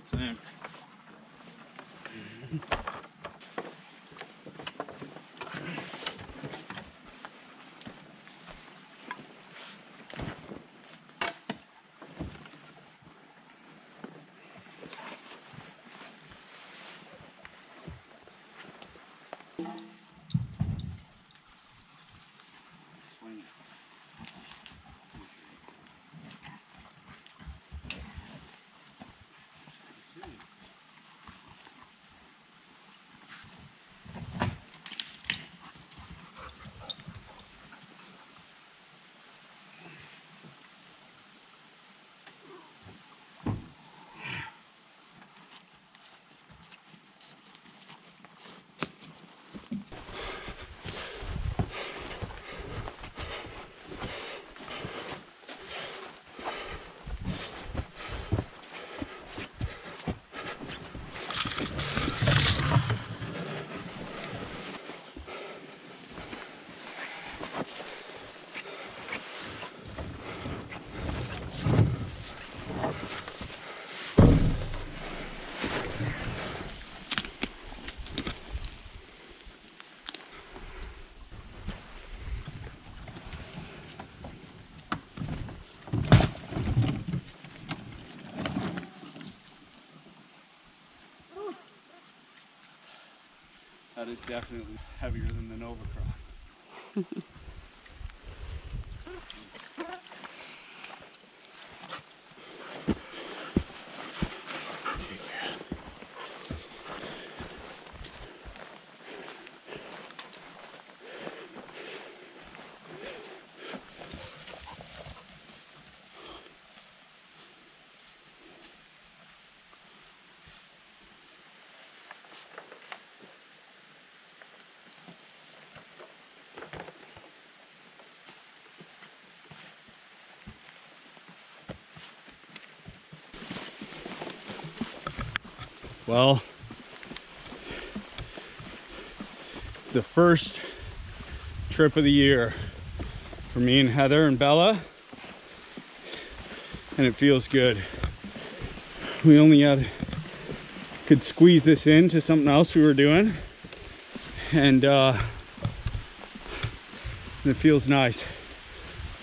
Same. That is definitely heavier than the Nova Cross. Well, it's the first trip of the year for me and Heather and Bella, and it feels good. We only could squeeze this into something else we were doing, and it feels nice.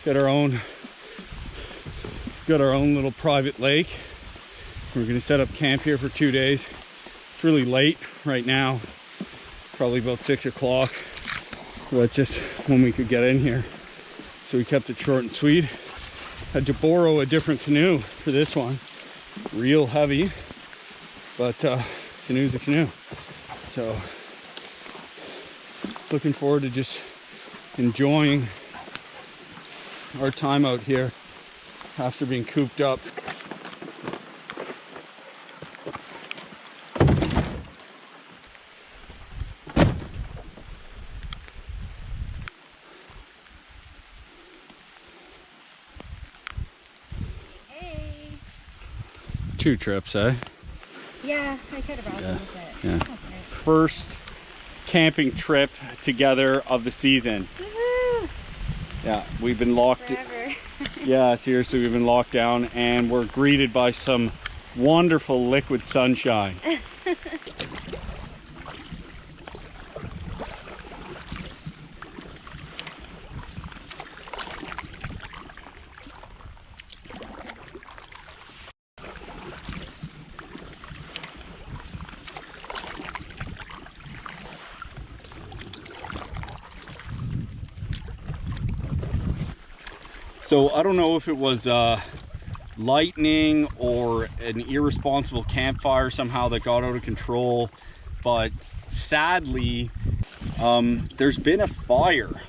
Got our own little private lake. We're gonna set up camp here for 2 days. It's really late right now, probably about 6 o'clock. So that's just when we could get in here. So we kept it short and sweet. Had to borrow a different canoe for this one. Real heavy, but canoe's a canoe. So looking forward to just enjoying our time out here after being cooped up. Two trips, eh? Yeah, I could have brought them with it. Yeah. Okay. First camping trip together of the season. Woohoo! Yeah, we've been locked. Forever. Yeah, seriously, we've been locked down, and we're greeted by some wonderful liquid sunshine. So I don't know if it was lightning or an irresponsible campfire somehow that got out of control, but sadly there's been a fire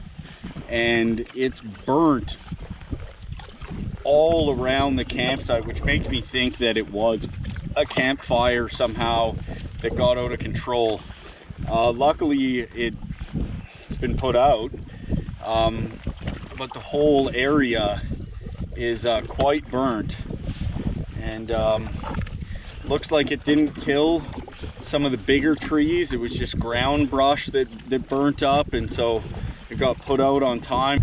and it's burnt all around the campsite, which makes me think that it was a campfire somehow that got out of control. Luckily it's been put out, but the whole area is quite burnt, and looks like it didn't kill some of the bigger trees. It was just ground brush that burnt up, and so it got put out on time.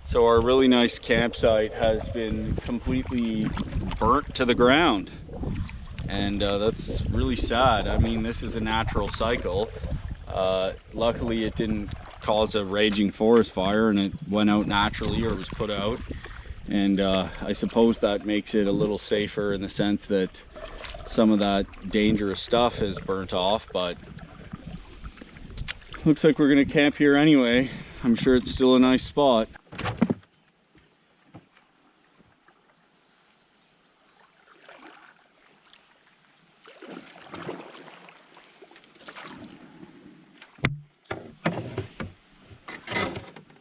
So our really nice campsite has been completely burnt to the ground. And that's really sad. I mean, this is a natural cycle. Luckily it didn't cause a raging forest fire and it went out naturally or was put out. And I suppose that makes it a little safer in the sense that some of that dangerous stuff is burnt off, but looks like we're gonna camp here anyway. I'm sure it's still a nice spot.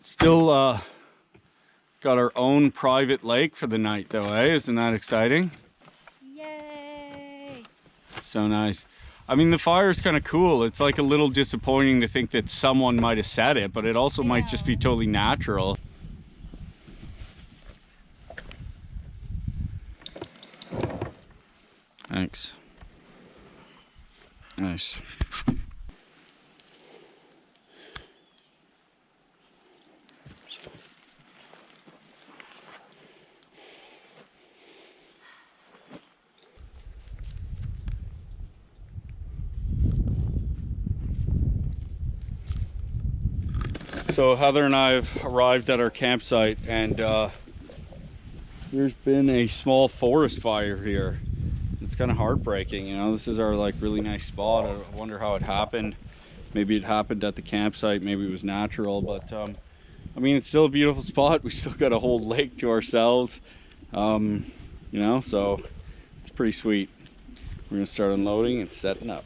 Still got our own private lake for the night though, eh? Isn't that exciting? Yay! So nice. I mean, the fire is kind of cool. It's like a little disappointing to think that someone might have set it, but it also might just be totally natural. Thanks. Nice. So Heather and I have arrived at our campsite, and there's been a small forest fire here. It's kind of heartbreaking, you know. This is our like really nice spot. I wonder how it happened. Maybe it happened at the campsite, maybe it was natural, but I mean, it's still a beautiful spot. We still got a whole lake to ourselves, you know, so it's pretty sweet. We're gonna start unloading and setting up.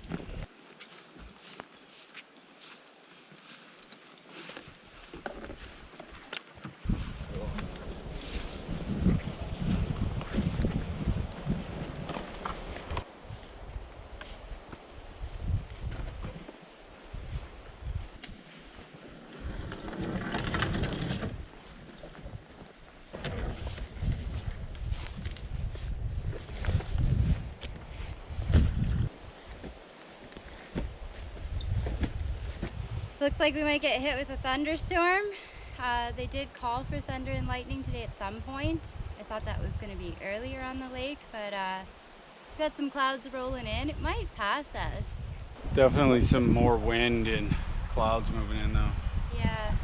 Looks like we might get hit with a thunderstorm. They did call for thunder and lightning today at some point. I thought that was going to be earlier on the lake, but got some clouds rolling in. It might pass us. Definitely some more wind and clouds moving in though. Yeah.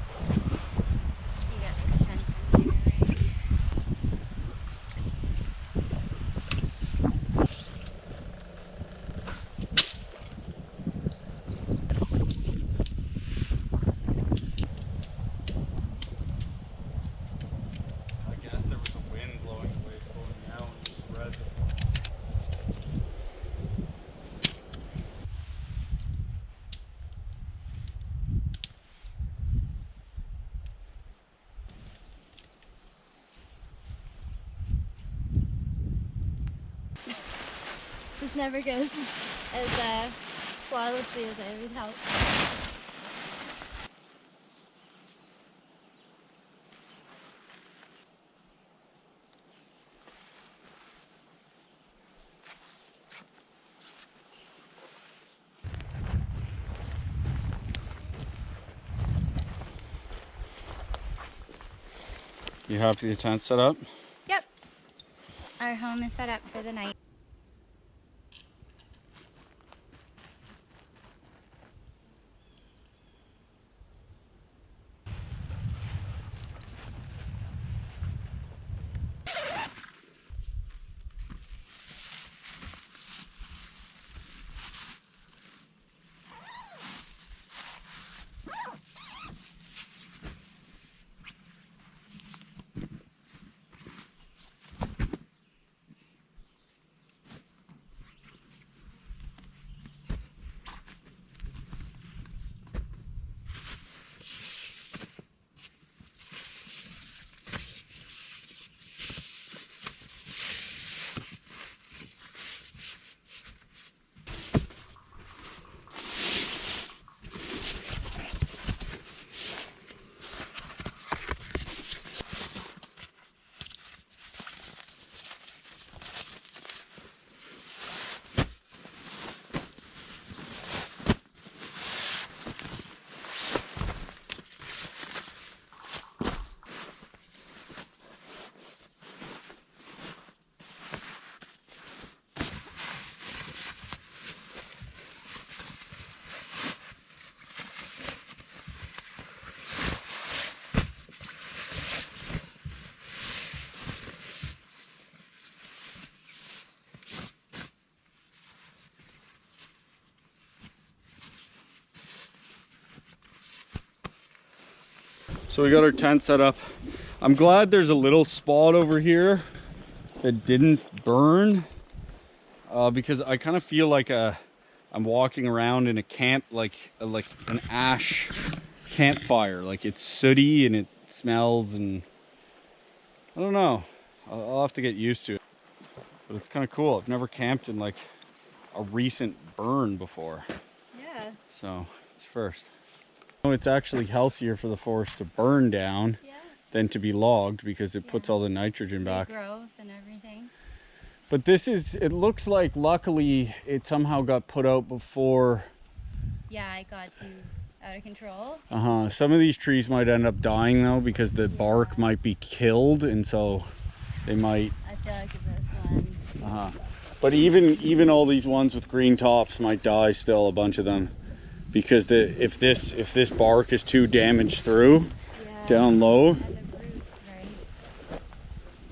You got this tent in here, right? I guess there was a wind blowing away, blowing out and spread. This never goes as flawlessly as I would hope. You happy your tent's set up? Yep. Our home is set up for the night. So we got our tent set up. I'm glad there's a little spot over here that didn't burn, because I kind of feel like I'm walking around in a camp, like an ash campfire. Like it's sooty and it smells, and I don't know. I'll have to get used to it. But it's kind of cool. I've never camped in like a recent burn before. Yeah. So it's first. It's actually healthier for the forest to burn down than to be logged, because it puts all the nitrogen back. Growth and everything. But this is, it looks like luckily it somehow got put out before. Yeah, it got too out of control. Some of these trees might end up dying though, because the bark might be killed, and so they might. I feel like this one. But even all these ones with green tops might die still, a bunch of them, because if this bark is too damaged through down low. And the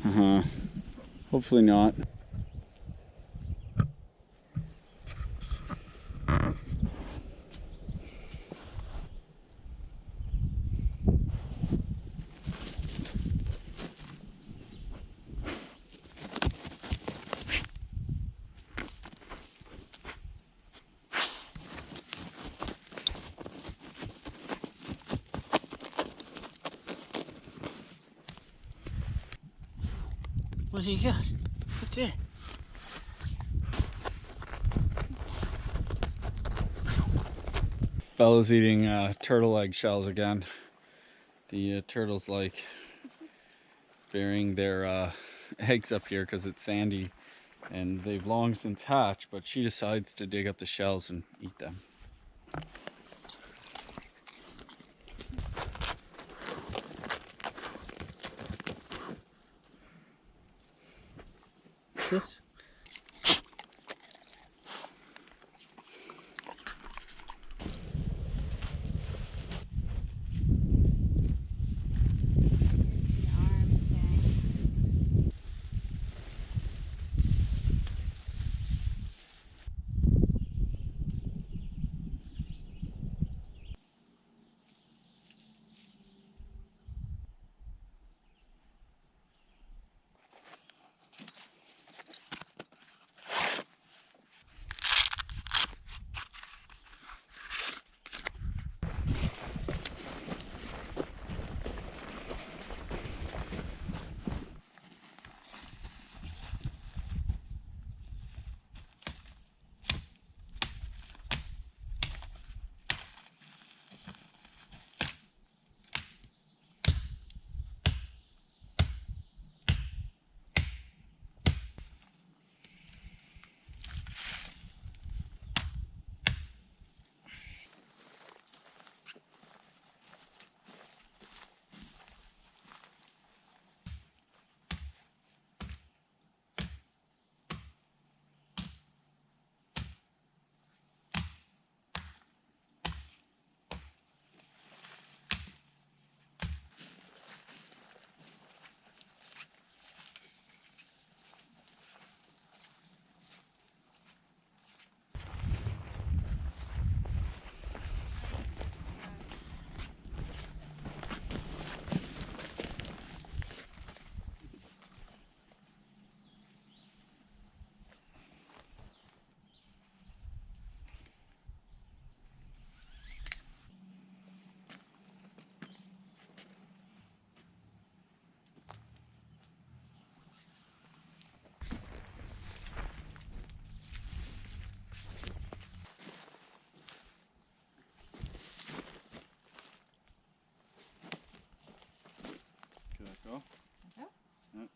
roots, right? Hopefully not. What do you got? What's there? Bella's eating turtle egg shells again. The turtles like burying their eggs up here because it's sandy, and they've long since hatched, but she decides to dig up the shells and eat them. What's this? Go. Okay. Yep.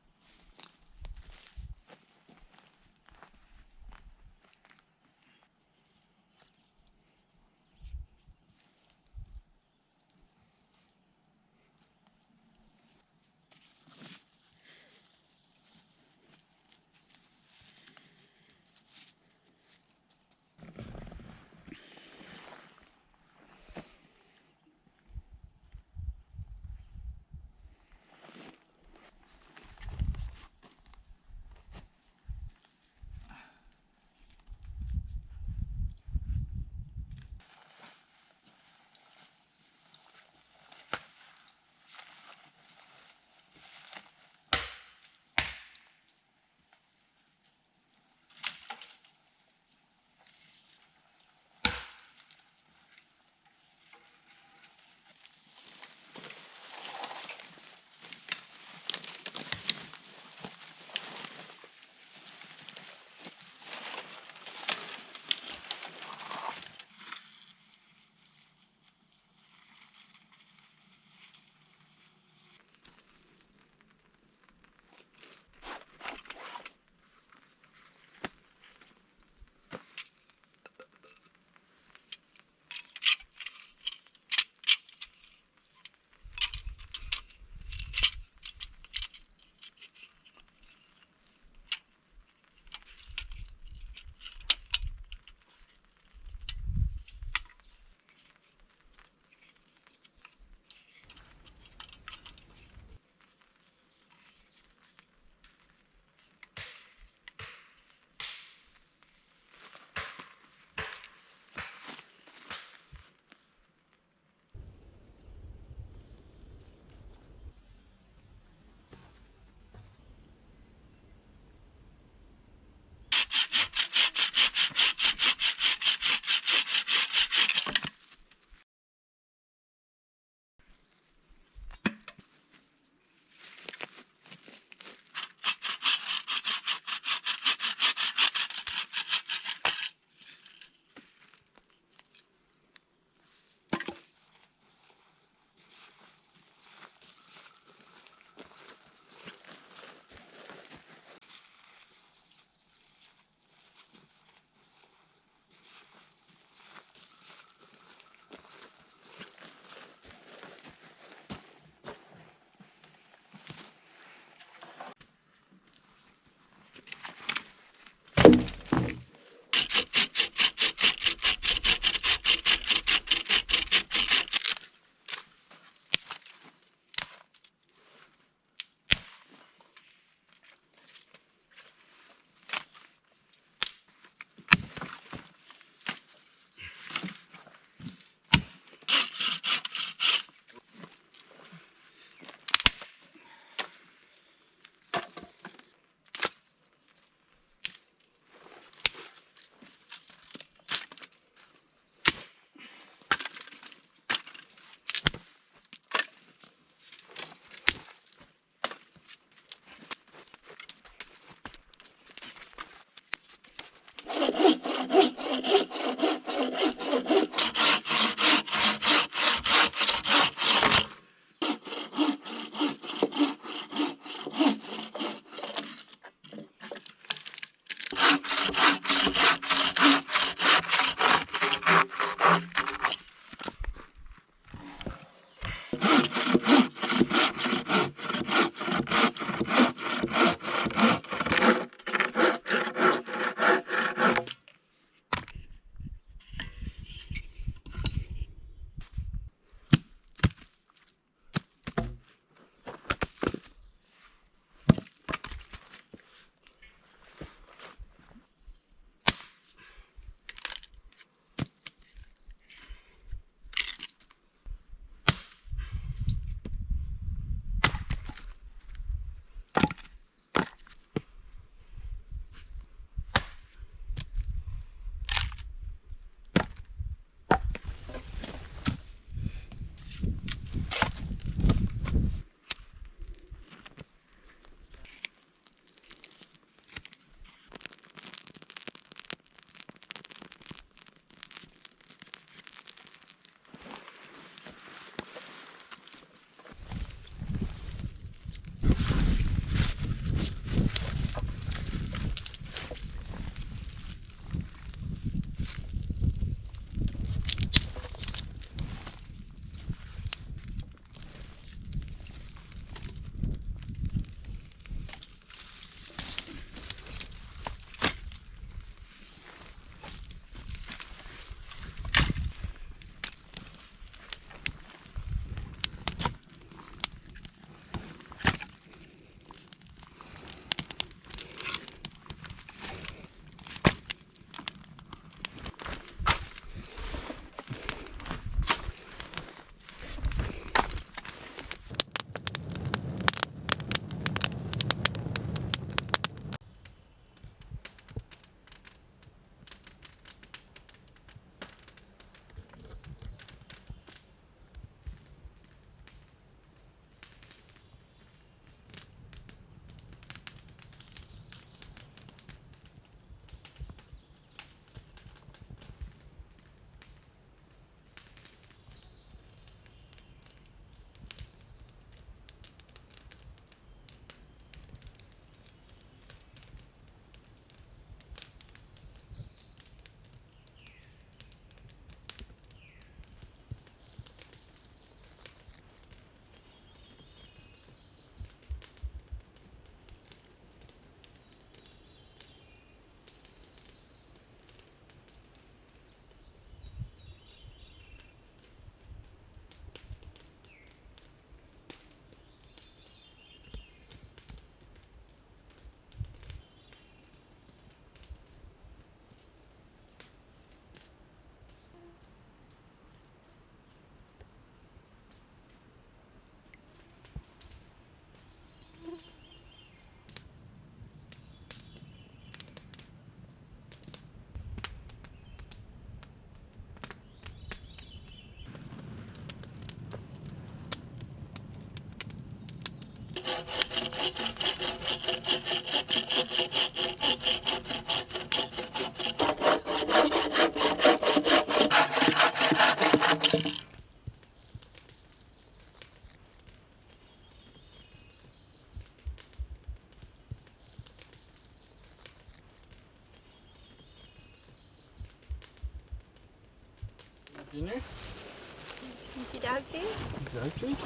Dinner? You see dog food? Dog food?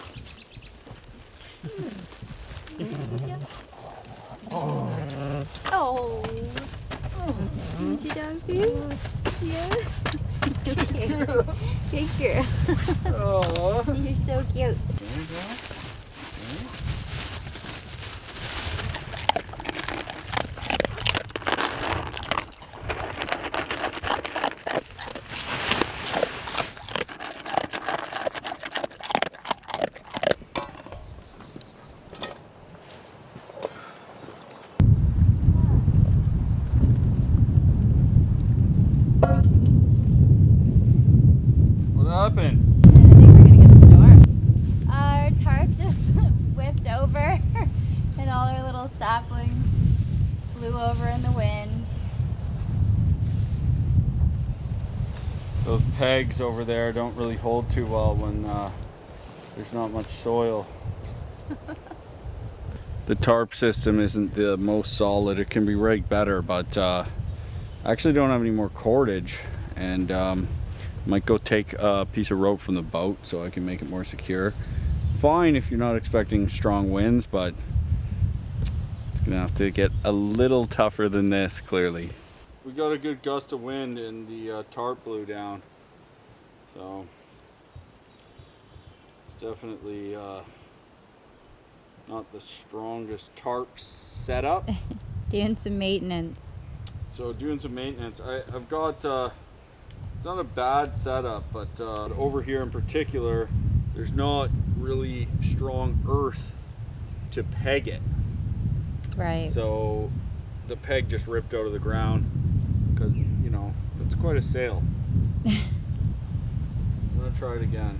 Oh. You see dog food? Yeah. Good girl. Oh. You're so cute. What happened? I think we're gonna get a storm. Our tarp just whipped over and all our little saplings flew over in the wind. Those pegs over there don't really hold too well when there's not much soil. The tarp system isn't the most solid. It can be rigged better, but I actually don't have any more cordage, and might go take a piece of rope from the boat so I can make it more secure. Fine if you're not expecting strong winds, but it's gonna have to get a little tougher than this, clearly. We got a good gust of wind and the tarp blew down, so it's definitely not the strongest tarp setup. Doing some maintenance. So doing some maintenance. I've got, it's not a bad setup, but over here in particular, there's not really strong earth to peg it. Right. So the peg just ripped out of the ground because, you know, it's quite a sail. I'm gonna try it again.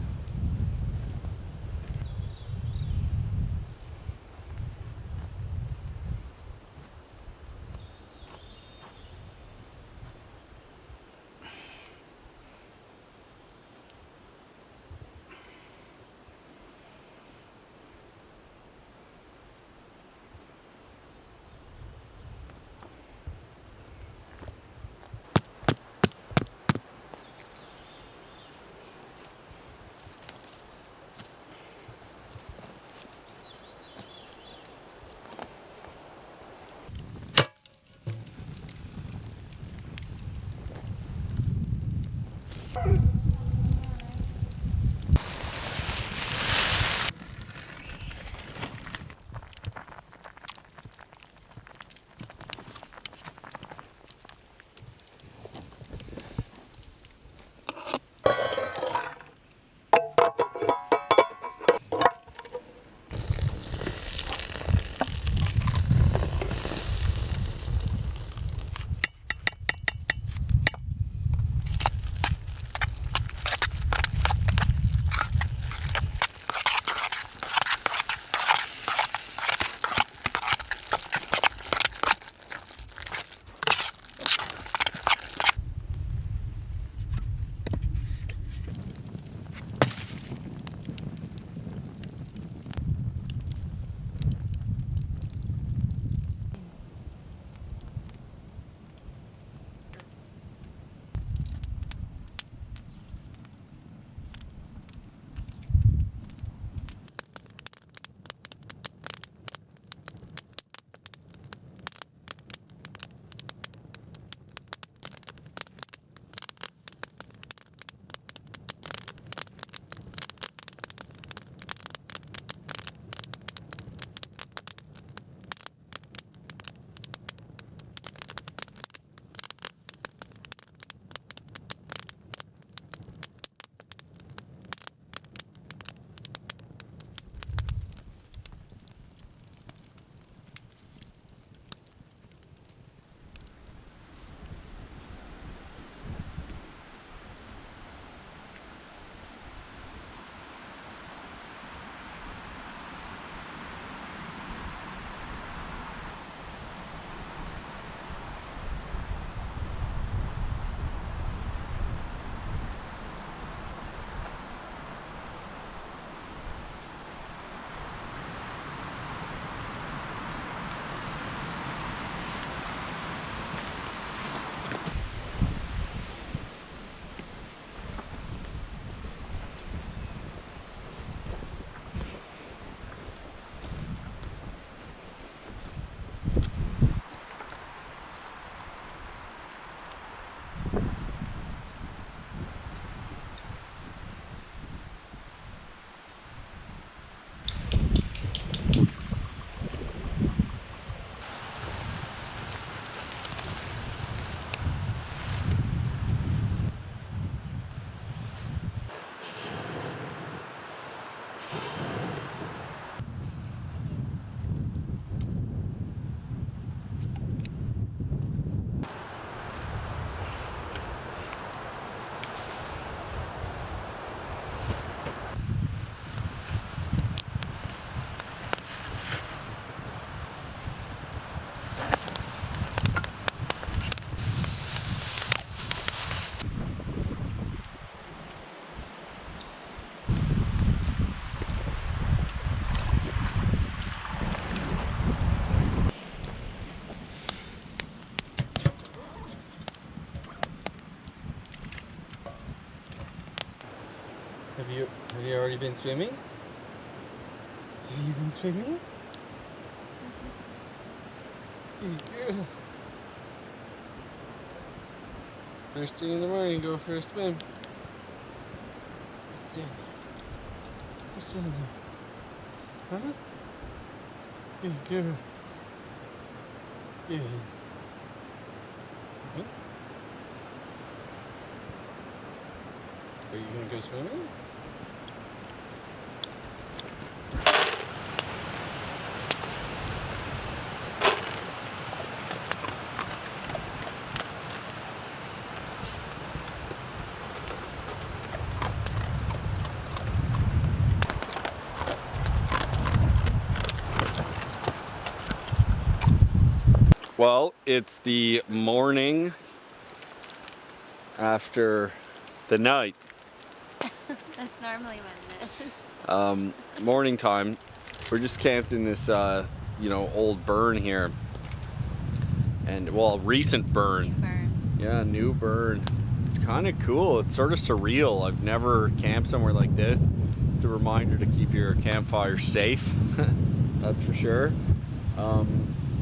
already been swimming? Have you been swimming? Good girl. First thing in the morning, go for a swim. What's in there? What's in there? Huh? Good girl. Good. Huh? Are you gonna go swimming? Well, it's the morning after the night. That's normally when it is. Morning time. We're just camped in this, old burn here. And, well, recent burn. New burn. Yeah, new burn. It's kind of cool. It's sort of surreal. I've never camped somewhere like this. It's a reminder to keep your campfire safe. That's for sure.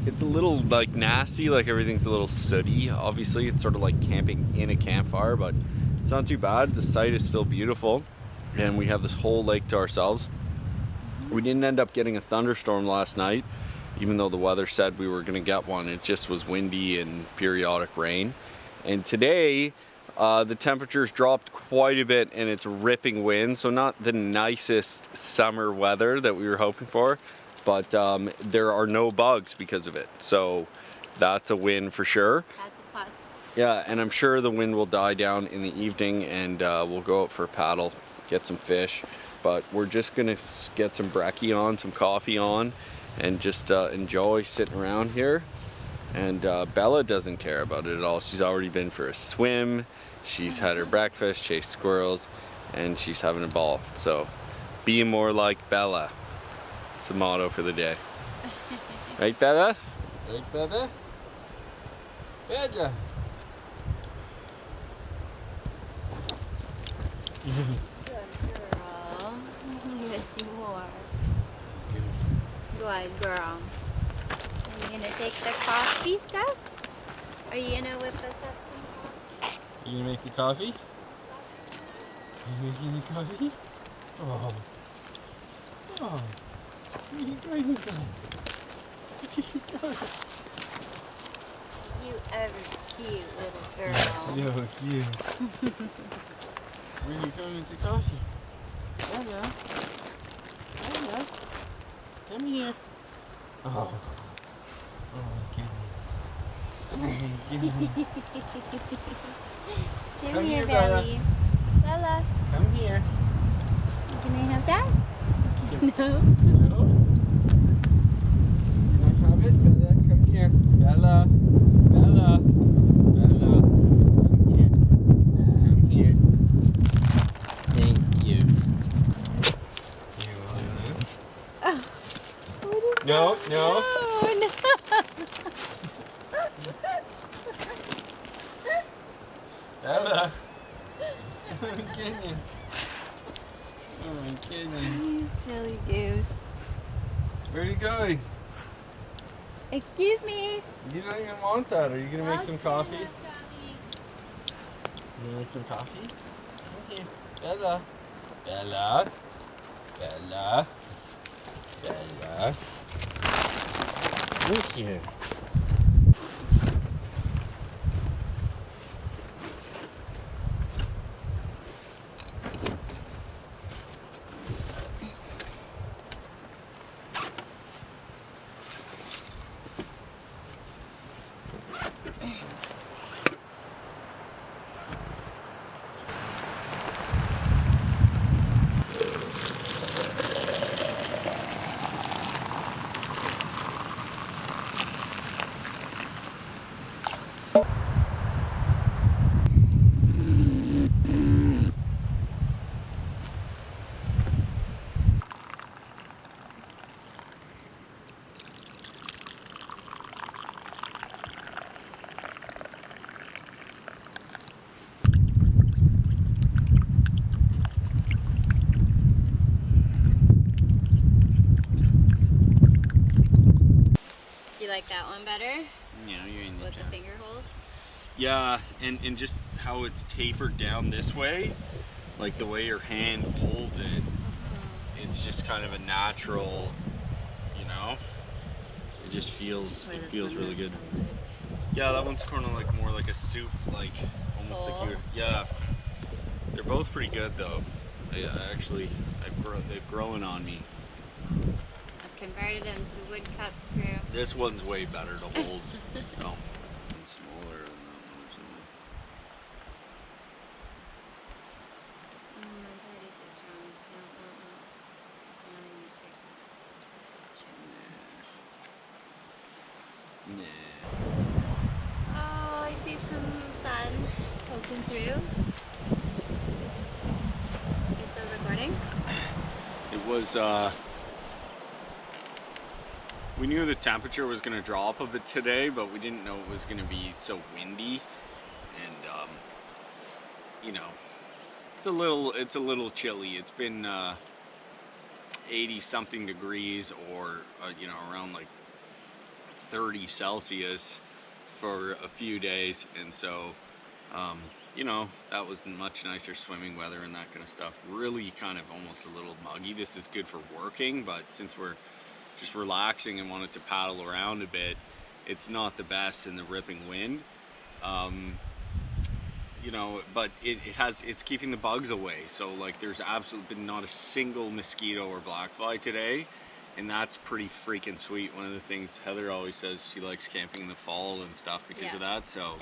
It's a little like nasty, like everything's a little sooty. Obviously, it's sort of like camping in a campfire, but it's not too bad. The site is still beautiful, and we have this whole lake to ourselves. We didn't end up getting a thunderstorm last night, even though the weather said we were going to get one. It just was windy and periodic rain. And today, the temperatures dropped quite a bit, and it's ripping wind, so not the nicest summer weather that we were hoping for. But there are no bugs because of it, so that's a win for sure. That's a plus. Yeah, and I'm sure the wind will die down in the evening, and we'll go out for a paddle, get some fish. But we're just gonna get some brekkie on, some coffee on, and just enjoy sitting around here. And Bella doesn't care about it at all. She's already been for a swim, she's had her breakfast, chased squirrels, and she's having a ball. So be more like Bella. It's the motto for the day. Right, Bella? Right, Bella? Bella. Good girl. Yes, you are. Good girl. Are you gonna take the coffee stuff? Are you gonna whip us up some coffee? You gonna make the coffee? You making the coffee? Oh. Oh. Where are you going with that? Where are you going? You ever cute little girl. So cute. Where are you going with the coffee? Bella. Bella. Come here. Oh. Oh my goodness. Oh my goodness. Come here, Bella. Belly. Bella. Come here. Can I have that? No. No? Can I have it? Bella, come here. Bella. Bella. Bella. Come here. Come here. Thank you. You want it? Oh. What is No, that? no. No. Bella. Oh my goodness. Oh my goodness. You silly goose. Where are you going? Excuse me. You don't even want that. Are you going to make some coffee? You You want to make some coffee? Come here. Bella. Bella. Bella. Bella. Look here. like that one better? Yeah, you're in With the finger holes? Yeah, and just how it's tapered down this way, like the way your hand holds it, it's just kind of a natural, you know? It just feels, it feels really good. Yeah, that one's kind of like more like a soup, like almost like you. Yeah, they're both pretty good though. They've grown on me. I've converted them to the wood cup crew. This one's way better to hold. No. Smaller than that one, isn't it? Mine's already too strong. No. Nah. Oh, I see some sun poking through. You still recording? It was, we knew the temperature was going to drop a bit today, but we didn't know it was going to be so windy. And, you know, it's a little chilly. It's been 80 something degrees or, you know, around like 30 Celsius for a few days. And so, you know, that was much nicer swimming weather and that kind of stuff. Really kind of almost a little muggy. This is good for working, but since we're just relaxing and wanted to paddle around a bit, it's not the best in the ripping wind. You know, but it's keeping the bugs away. So like there's absolutely been not a single mosquito or blackfly today, and that's pretty freaking sweet. One of the things Heather always says, she likes camping in the fall and stuff because of that. So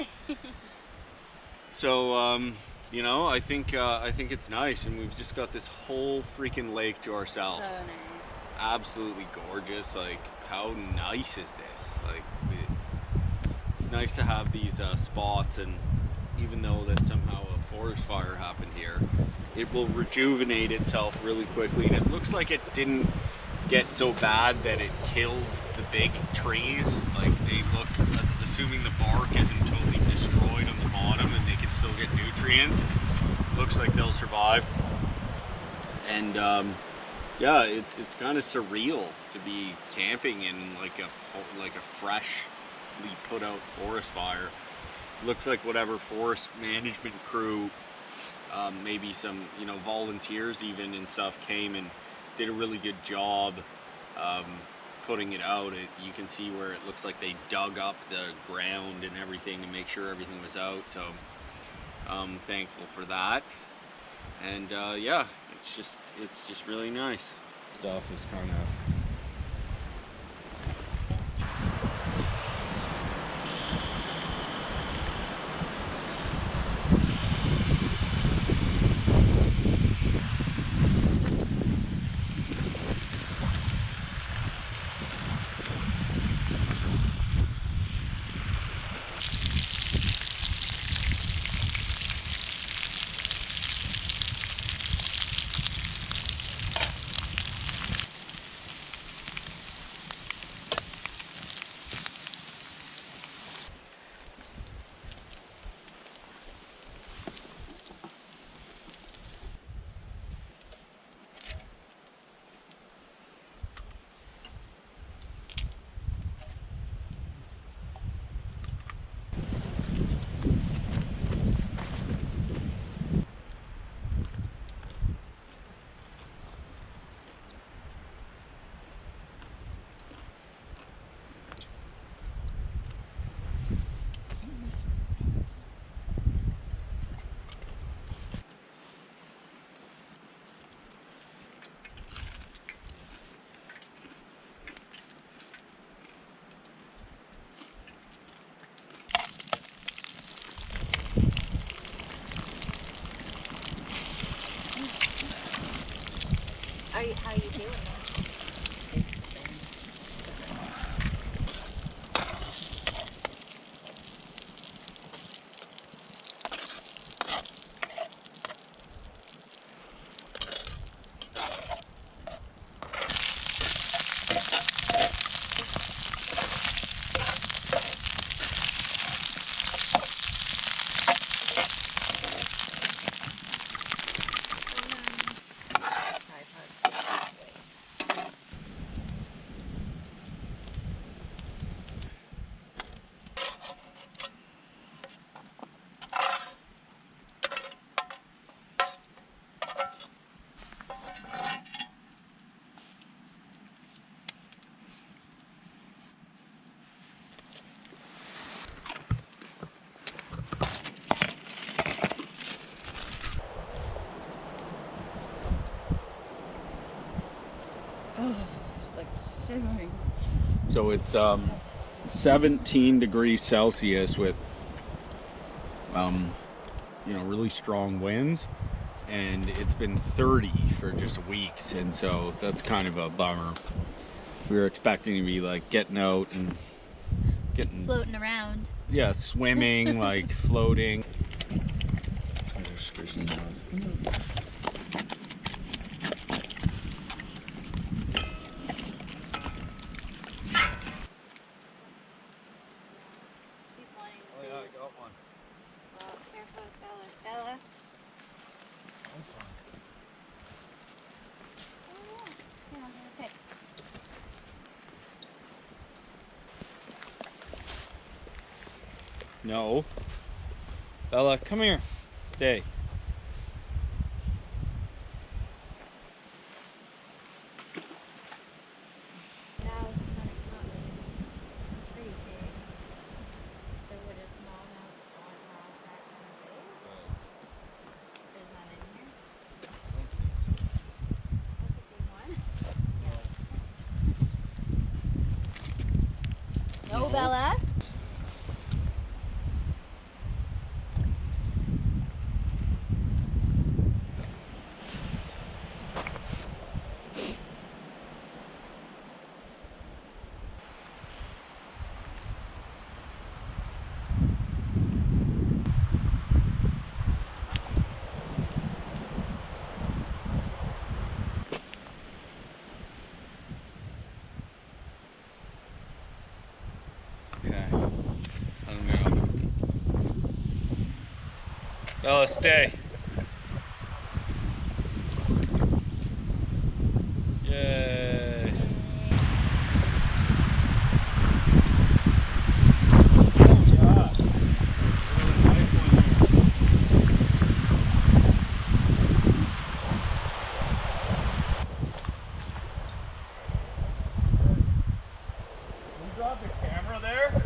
you know, I think it's nice, and we've just got this whole freaking lake to ourselves. So nice. Absolutely gorgeous. Like, how nice is this? Like, it's nice to have these spots, and even though that somehow a forest fire happened here, it will rejuvenate itself really quickly, and it looks like it didn't get so bad that it killed the big trees. Like, they look, assuming the bark isn't totally destroyed on the bottom and they can still get nutrients, looks like they'll survive. And yeah, it's kind of surreal to be camping in like a freshly put out forest fire. Looks like whatever forest management crew, maybe some, you know, volunteers even and stuff, came and did a really good job putting it out. You can see where it looks like they dug up the ground and everything to make sure everything was out. So I'm thankful for that. And yeah, it's just really nice. Stuff is kind of So it's 17 degrees Celsius with you know, really strong winds, and it's been 30 for just weeks, and so that's kind of a bummer. We were expecting to be like getting out and Floating around. yeah, swimming, like floating. There's fishing nose. Keep wanting to Oh see yeah, I it. got one. Well, careful with Bella. Bella. Oh, yeah. Here, I'm gonna pick. No. Bella, come here. Stay. Now it's not pretty big. So would a smallmouth or that kind of big? There's none in here. That's a big one. No, Bella. Okay. I don't know. Bella, stay. Yay. Oh yeah. Really nice one here. Can you drop the camera there?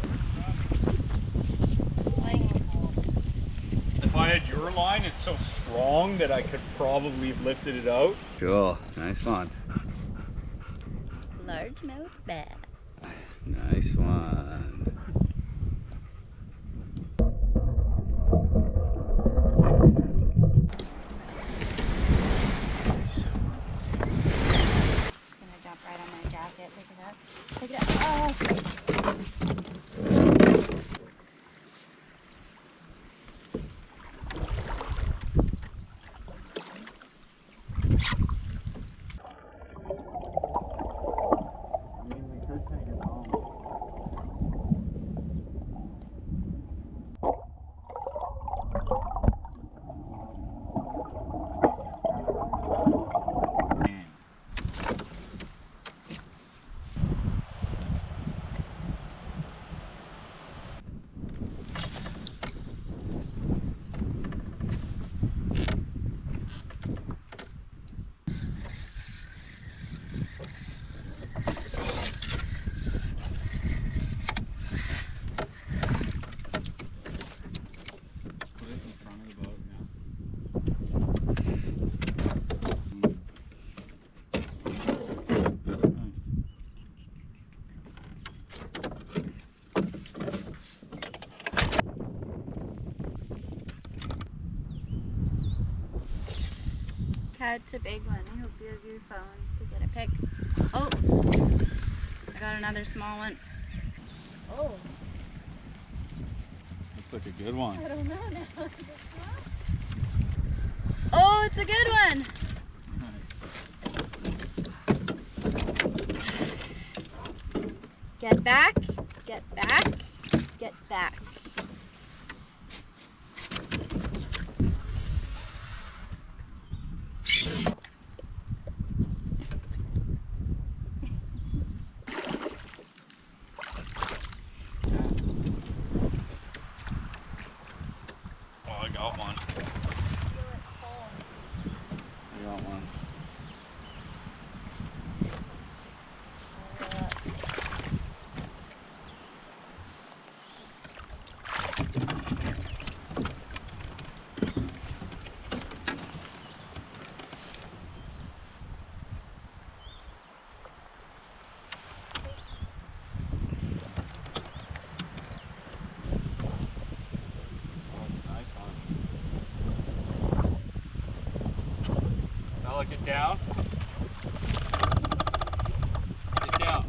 If I had your line, it's so strong that I could probably have lifted it out. Cool. Nice one. Largemouth bass. Nice one. Just gonna jump right on my jacket. Pick it up. Pick it up. Oh. Catch a big one. I hope you have your phone to get a pic. Oh, I got another small one. Oh, Looks like a good one. I don't know now. Oh, it's a good one. Get back, get back, get back. Oh, I got one. I got one. down. Sit down.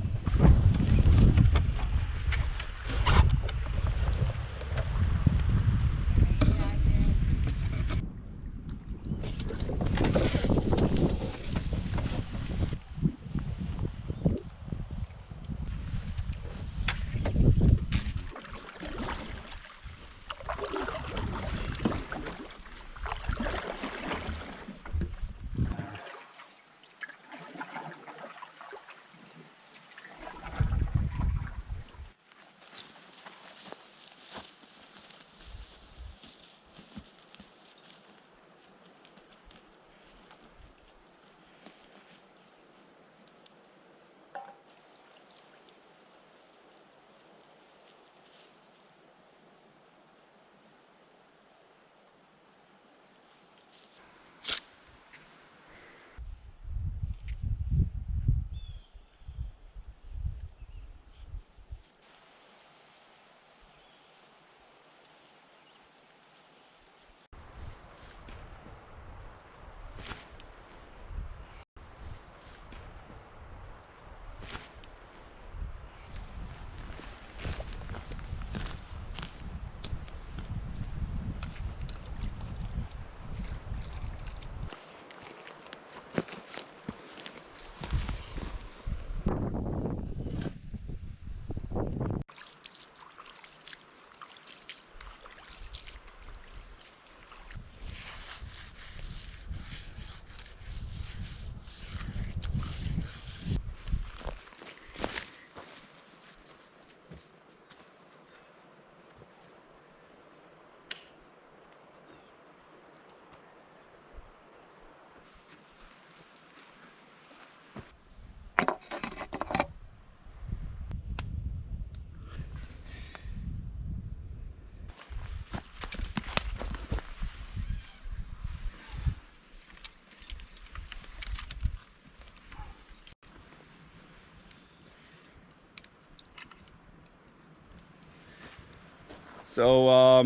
So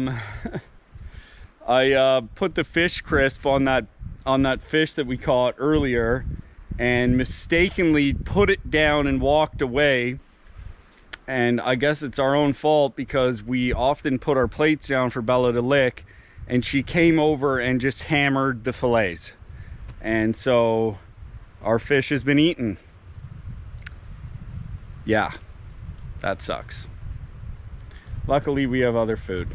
I put the fish crisp on that fish that we caught earlier and mistakenly put it down and walked away. And I guess it's our own fault because we often put our plates down for Bella to lick, and she came over and just hammered the fillets. And so our fish has been eaten. Yeah, that sucks. Luckily, we have other food.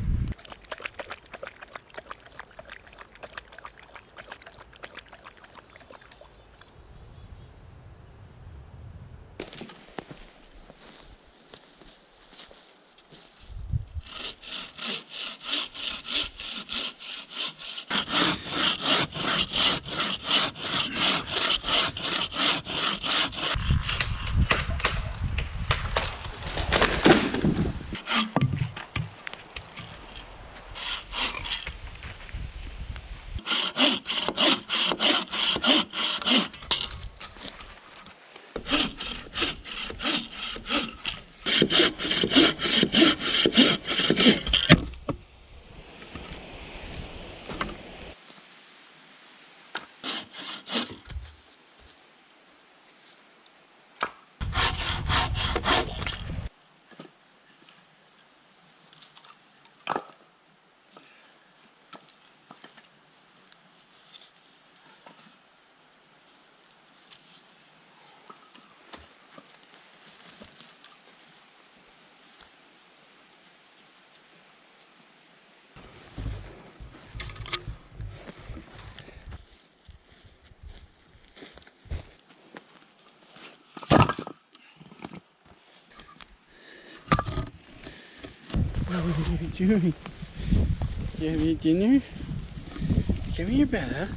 What are you doing? You have your dinner? Come here, Bella.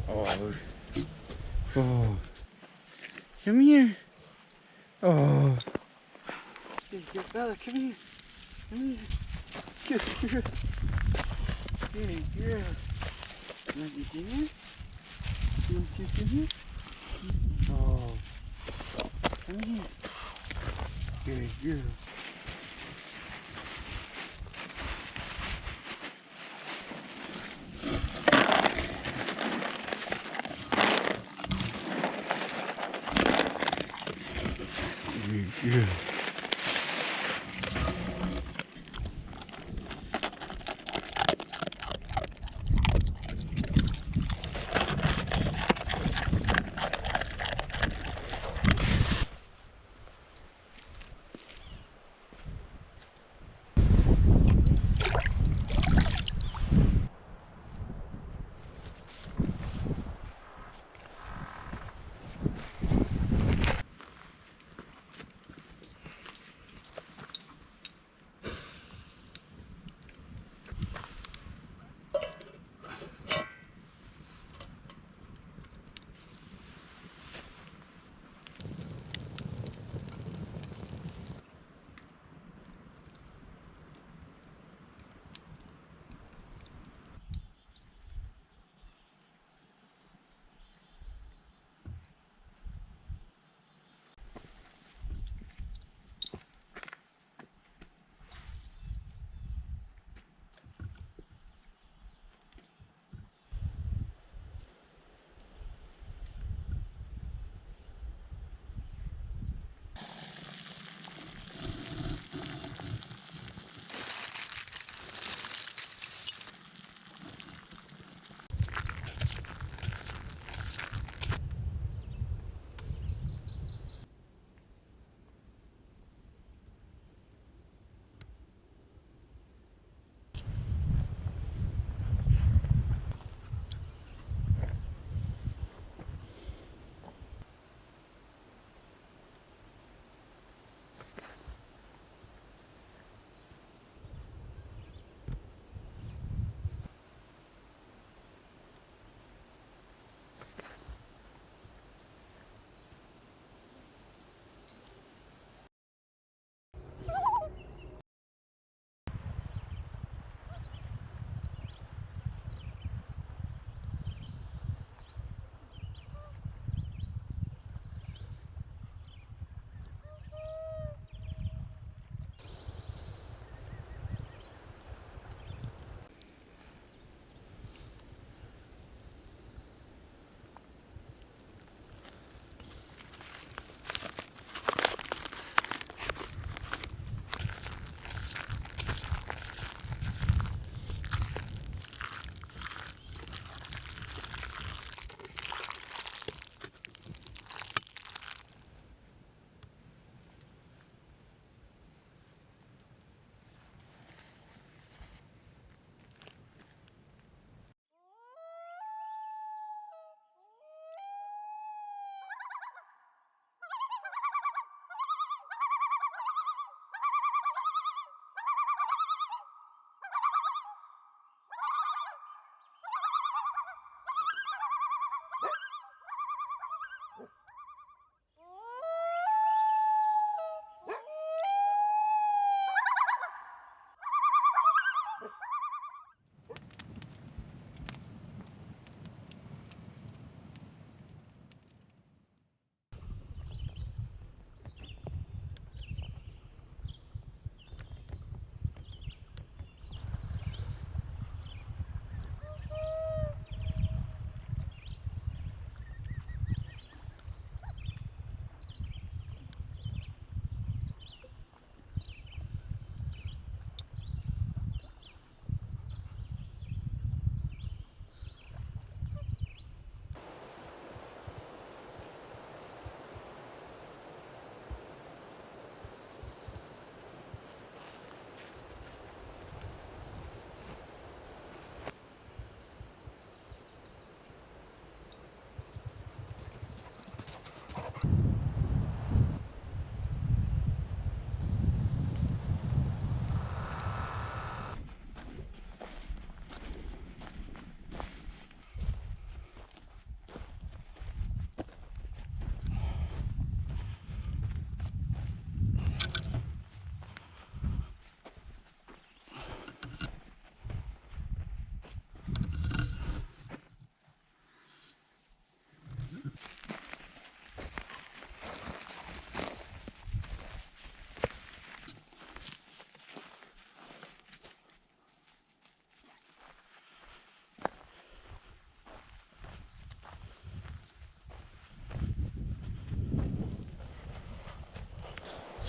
Oh. Oh. Come here. Oh. Good, Bella, come here. Come here. Good girl. Good girl. You want your dinner? You want your dinner? Oh. Come here. Good girl.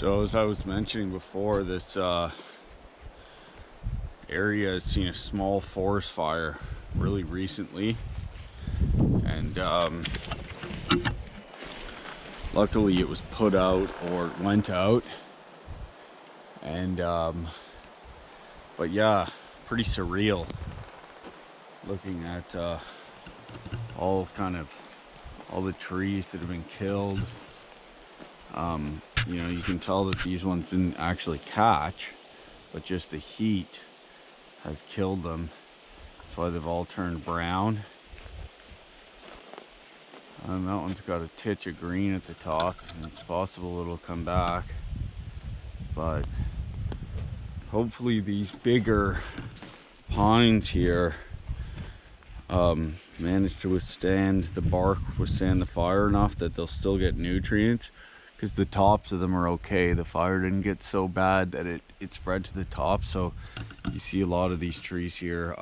So as I was mentioning before, this area has seen a small forest fire really recently, and luckily it was put out, or it went out, and but yeah, pretty surreal looking at all the trees that have been killed. You know, you can tell that these ones didn't actually catch, but just the heat has killed them. That's why they've all turned brown. And that one's got a titch of green at the top, and it's possible it'll come back. But hopefully these bigger pines here manage to withstand the bark, withstand the fire enough that they'll still get nutrients, because the tops of them are okay. The fire didn't get so bad that it spread to the top. So you see a lot of these trees here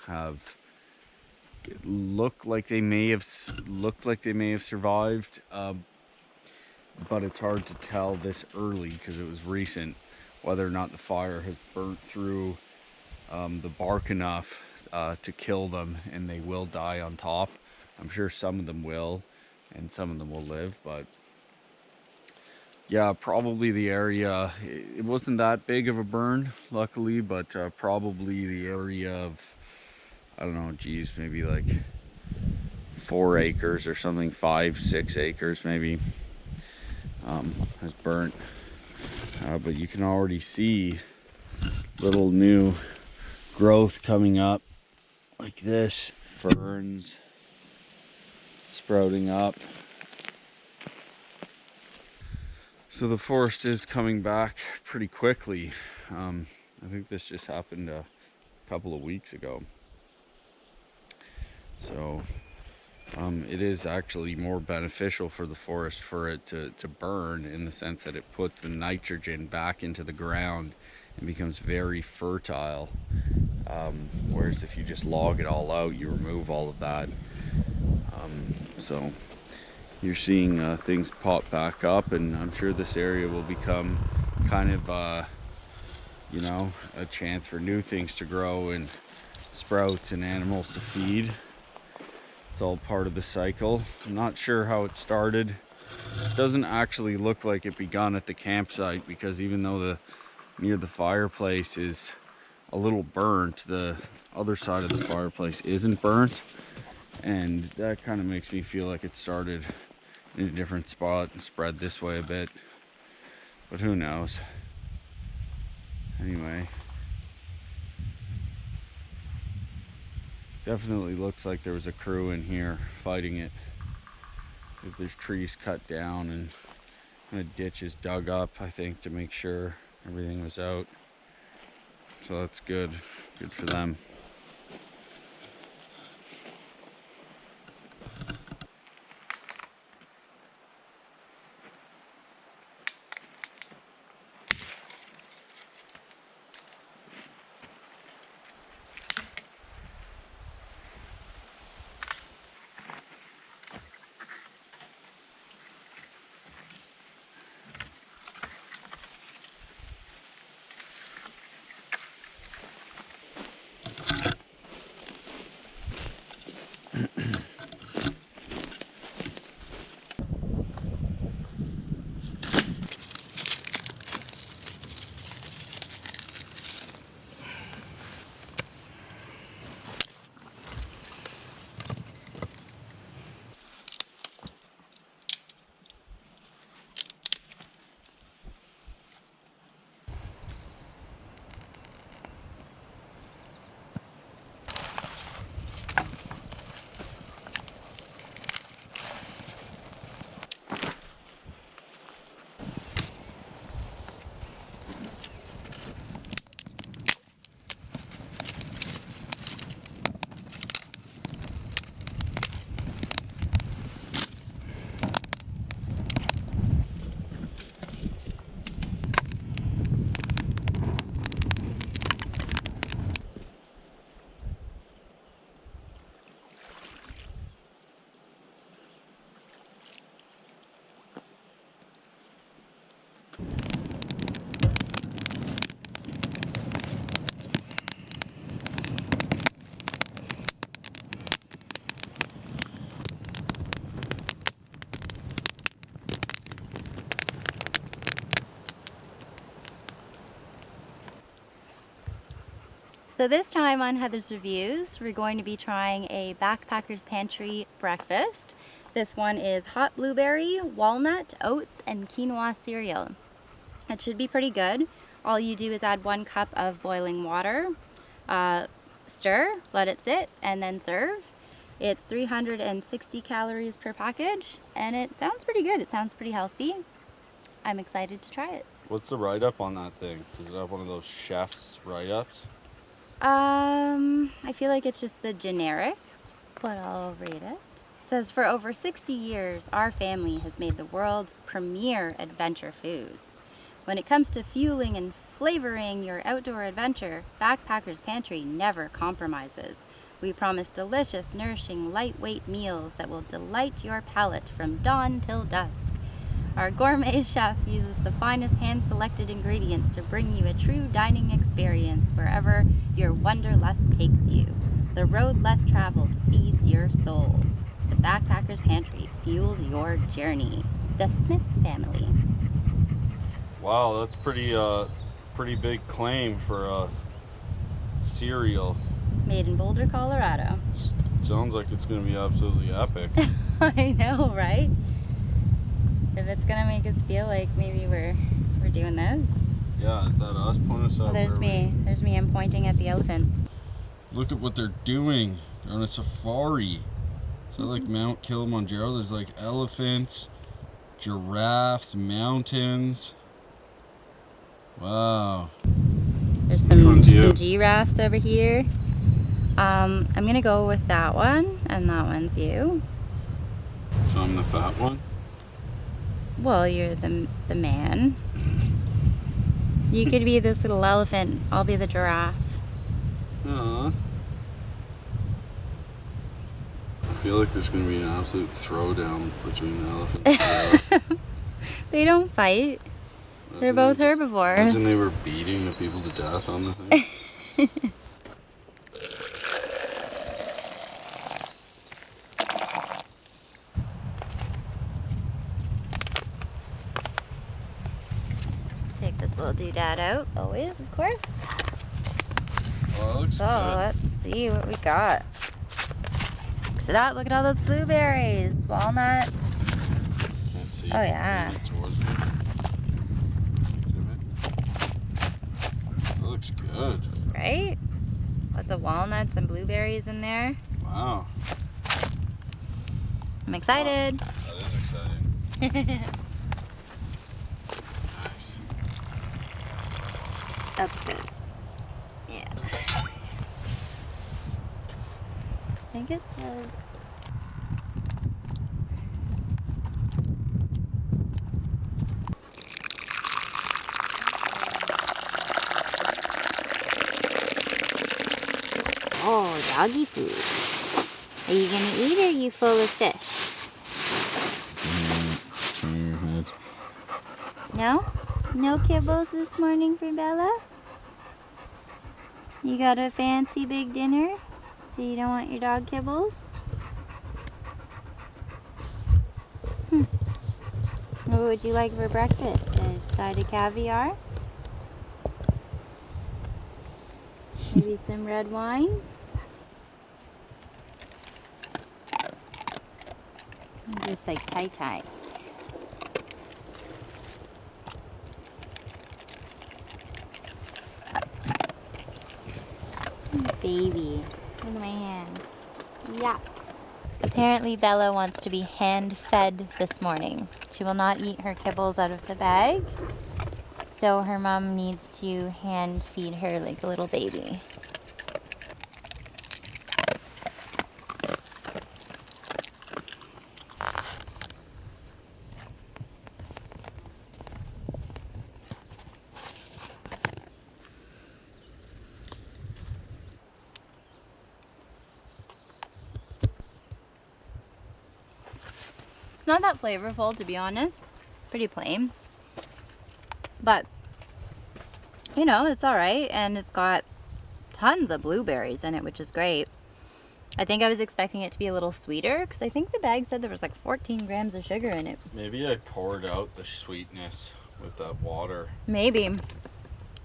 have looked like they may have survived, but it's hard to tell this early because it was recent whether or not the fire has burnt through the bark enough to kill them, and they will die on top. I'm sure some of them will, and some of them will live, but yeah, probably the area, it wasn't that big of a burn, luckily, but probably the area of, I don't know, geez, maybe like 4 acres or something, 5-6 acres maybe, has burnt. But you can already see little new growth coming up like this, ferns sprouting up. So the forest is coming back pretty quickly. I think this just happened a couple of weeks ago. So it is actually more beneficial for the forest for it to burn, in the sense that it puts the nitrogen back into the ground and becomes very fertile. Whereas if you just log it all out, you remove all of that. So you're seeing things pop back up, and I'm sure this area will become kind of, you know, a chance for new things to grow and sprout and animals to feed. It's all part of the cycle. I'm not sure how it started. It doesn't actually look like it begun at the campsite, because even though near the fireplace is a little burnt, the other side of the fireplace isn't burnt, and that kind of makes me feel like it started in a different spot and spread this way a bit, but who knows. Anyway, definitely looks like there was a crew in here fighting it, because there's trees cut down and a ditch is dug up, I think, to make sure everything was out. So that's good for them. So this time on Heather's Reviews, we're going to be trying a Backpacker's Pantry breakfast. This one is hot blueberry, walnut, oats, and quinoa cereal. It should be pretty good. All you do is add 1 cup of boiling water, stir, let it sit, and then serve. It's 360 calories per package, and it sounds pretty good. It sounds pretty healthy. I'm excited to try it. What's the write-up on that thing? Does it have one of those chef's write-ups? I feel like it's just the generic, but I'll read it. It says, for over 60 years, our family has made the world's premier adventure foods. When it comes to fueling and flavoring your outdoor adventure, Backpacker's Pantry never compromises. We promise delicious, nourishing, lightweight meals that will delight your palate from dawn till dusk. Our gourmet chef uses the finest hand-selected ingredients to bring you a true dining experience wherever your wanderlust takes you. The road less traveled feeds your soul. The Backpacker's Pantry fuels your journey. The Smith family. Wow, that's pretty big claim for a cereal. Made in Boulder, Colorado. Sounds like it's going to be absolutely epic. I know, right? If it's gonna make us feel like maybe we're doing this. Yeah, is that us? Point us out. Oh, there's me. There's me. I'm pointing at the elephants. Look at what they're doing. They're on a safari. Is that like Mount Kilimanjaro? There's like elephants, giraffes, mountains. Wow. There's some giraffes over here. I'm gonna go with that one, and that one's you. So I'm the fat one? Well, you're the man. You could be this little elephant. I'll be the giraffe. Aww. I feel like there's going to be an absolute throwdown between the elephant and the giraffe. They don't fight. They're both herbivores. Imagine they were beating the people to death on the thing. Take this little doodad out, always, of course. Oh, that looks So good. let's see what we got. Mix it up. Look at all those blueberries, walnuts. Can't see. Oh, yeah. Towards me. That looks good. Right? Lots of walnuts and blueberries in there. Wow. I'm excited. Wow. That is exciting. That's good. Yeah. I think it says. Oh, doggy food. Are you gonna eat or are you full of fish? Turn your head. No? No kibbles this morning for Bella? You got a fancy big dinner? So you don't want your dog kibbles? What would you like for breakfast? A side of caviar? Maybe some red wine? Just like tie-tie. Baby, look at my hand. Yuck. Apparently Bella wants to be hand-fed this morning. She will not eat her kibbles out of the bag, so her mom needs to hand feed her like a little baby. Not that flavorful, to be honest. Pretty plain. But, you know, it's alright. And it's got tons of blueberries in it, which is great. I think I was expecting it to be a little sweeter, because I think the bag said there was like 14 grams of sugar in it. Maybe I poured out the sweetness with that water. Maybe.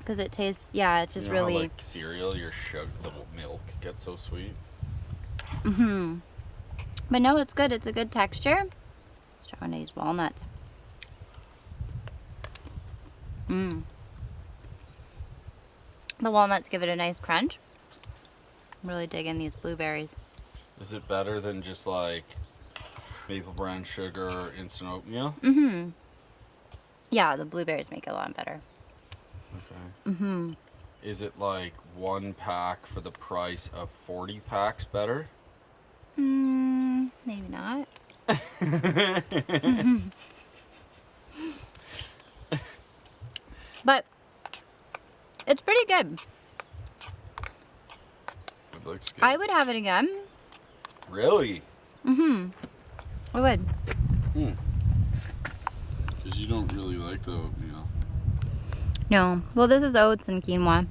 because it tastes, yeah, it's just really... How, like cereal, your sugar, the milk gets so sweet. Mm-hmm. But no, it's good. It's a good texture. Let's try one of these walnuts. Mmm. The walnuts give it a nice crunch. I'm really digging these blueberries. Is it better than just like maple brown sugar or instant oatmeal? Mm-hmm. Yeah, the blueberries make it a lot better. Okay. Mm-hmm. Is it like 1 pack for the price of 40 packs better? Maybe not. Mm-hmm. But it's pretty good. It looks good. I would have it again. Really? Mm-hmm. I would. Because you don't really like the oatmeal. No. Well, this is oats and quinoa.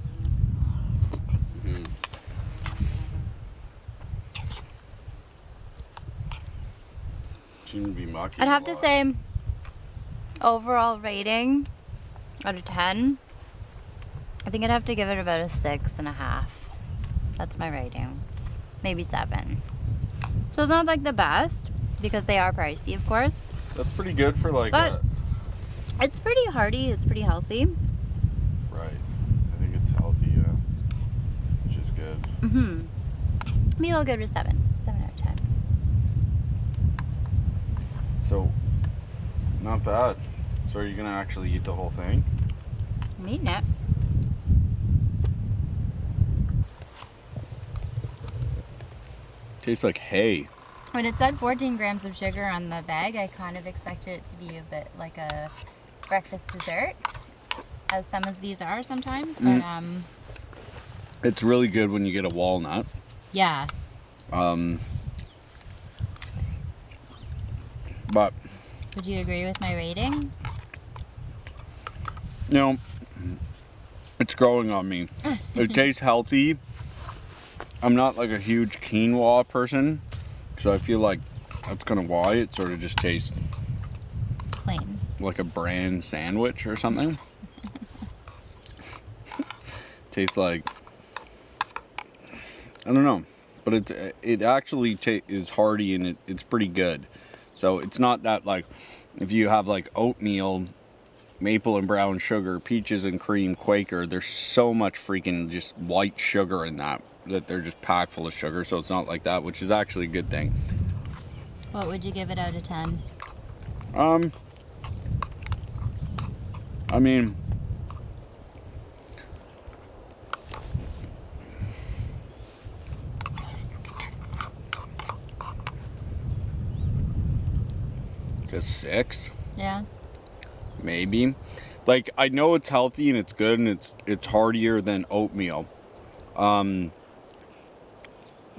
Mm-hmm. Seem to be mucky. I'd have to say overall rating out of 10, I think I'd have to give it about a 6.5. That's my rating. Maybe 7. So it's not like the best because they are pricey, of course. That's pretty good for like But it's pretty hearty. It's pretty healthy. Right. I think it's healthy, yeah. Which is good. Mm-hmm. Maybe I'll give it a 7. 7 out of 10. So, not bad. So are you going to actually eat the whole thing? I'm eating it. Tastes like hay. When it said 14 grams of sugar on the bag, I kind of expected it to be a bit like a breakfast dessert, as some of these are sometimes. But It's really good when you get a walnut. yeah. But Would you agree with my rating? you know, it's growing on me. It tastes healthy. I'm not like a huge quinoa person, so I feel like that's kind of why it sort of just tastes Plain. like a bran sandwich or something. Tastes like, I don't know, but it actually is hearty and it's pretty good. So it's not that like if you have like oatmeal, maple and brown sugar, peaches and cream, Quaker, there's so much freaking just white sugar in that they're just packed full of sugar. So it's not like that, which is actually a good thing. What would you give it out of 10? I mean, a 6, Yeah. maybe. Like I know it's healthy and it's good and it's heartier than oatmeal.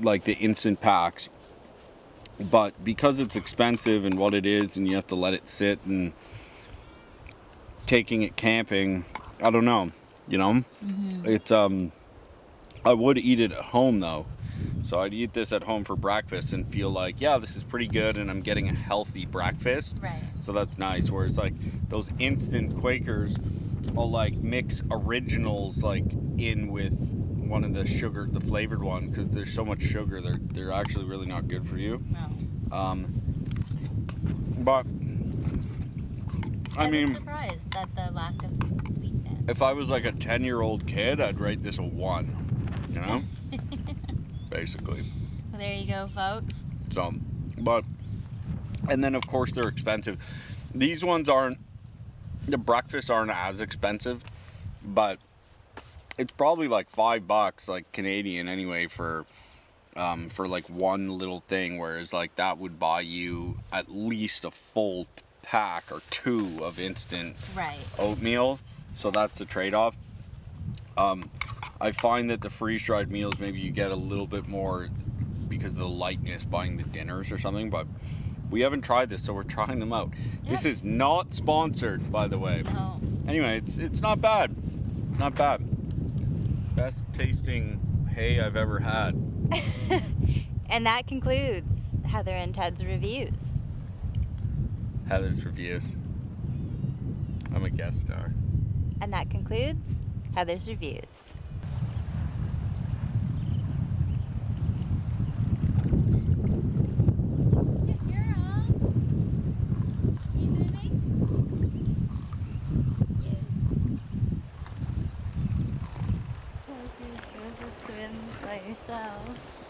Like the instant packs. But because it's expensive and what it is and you have to let it sit and taking it camping, I don't know, you know? Mm-hmm. It's I would eat it at home though. So I'd eat this at home for breakfast and feel like, yeah, this is pretty good and I'm getting a healthy breakfast. Right. So that's nice. Whereas like those instant Quakers, I'll like mix originals like in with one of the sugar, the flavored one, because there's so much sugar. They're actually really not good for you. No. But I mean, I'm surprised at the lack of sweetness. if I was like a 10-year-old kid, I'd rate this a 1. You know, basically. Well, there you go, folks. So, but, and then of course they're expensive. These ones aren't, the breakfasts aren't as expensive, but it's probably like $5, like Canadian anyway, for like one little thing, whereas like that would buy you at least a full pack or 2 of instant Right. oatmeal. So that's the trade-off. I find that the freeze-dried meals, maybe you get a little bit more because of the lightness buying the dinners or something, but we haven't tried this, so we're trying them out. Yep. This is not sponsored, by the way. No. Anyway, it's not bad. Not bad. Best tasting hay I've ever had. And that concludes Heather and Ted's reviews. Heather's reviews. I'm a guest star. And that concludes Heather's Reviews. Good girl. You swimming? Go to swim by yourself.